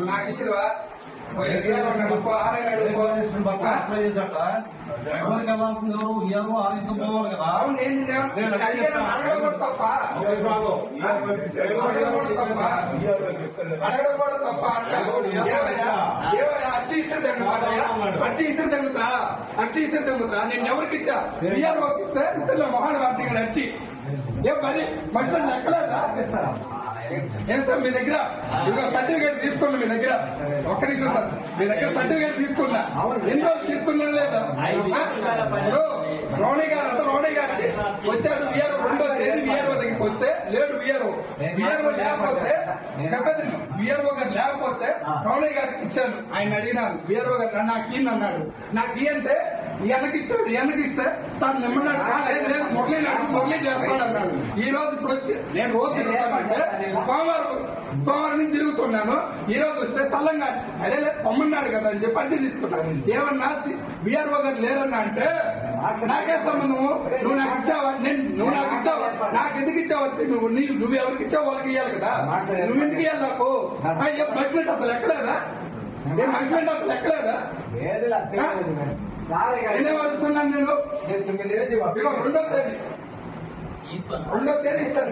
నాకు ఇచ్చినవా అప్లై చేశాడు సార్. ఎవరికి వెళ్ళాల్సింది ఎవరు ఇయ్యారు ఆదిత్యం పోవాలి కదా. అడగడం కూడా తప్ప అచ్చి ఇస్తారు తగ్గుతా నేను ఎవరికి ఇచ్చా బిఆర్ ఇస్తే ఇతరుల మొహాన్ని వార్తగా వచ్చి ఏం పని మనుషులు లెక్కలేదా ఏం సార్ మీ దగ్గర ఇదిగో సర్టిఫికేట్ తీసుకున్నా మీ దగ్గర ఒక్క నిమిషం సార్ మీ దగ్గర సర్టిఫికేట్ తీసుకున్నా ఎన్ని రోజులు తీసుకున్నా లేదా రోణి గారికి వచ్చాడు విఆర్ఓ 2వ తేదీ విఆర్ఓ దగ్గరికి వస్తే లేడు విఆర్ఓ లేకపోతే చెప్పేది విఆర్ఓ గారు లేకపోతే రోణి గారికి ఇచ్చాను ఆయన అడిగినాను విఆర్ఓ గారు నాకు ఇయ్యండి అన్నాడు నాకు ఇయ్యంటే వెనకిచ్చాడు వెనకిస్తే తను నిమ్మన్నాడు లేదు మొగలీ చేస్తాడు అన్నాడు ఈ రోజు ఇప్పుడు వచ్చి నేను రోజు తిరుగుతానంటే సోమవారం నుంచి తిరుగుతున్నాను ఈ రోజు వస్తే తల్లంగా అదే పొమ్మన్నాడు కదా అని చెప్పి అర్జీ తీసుకున్నాను ఏమన్నా విఆర్ఓ గారు లేరన్నా అంటే నాకే సంబంధము నువ్వు నాకు ఇచ్చావా నువ్వు నాకు ఇచ్చావా నాకు ఎందుకు ఇచ్చావచ్చు నువ్వు ఎవరికి ఇచ్చావు వాళ్ళకి ఇవ్వాలి కదా నువ్వు ఎందుకు ఇవ్వాలి నాకు మంచినట్టు అసలు ఎక్కలేదా మంచినట్టు అసలు ఎక్కలేదా ఎన్ని వస్తున్నాను నేను 2వ తేదీ ఇచ్చాను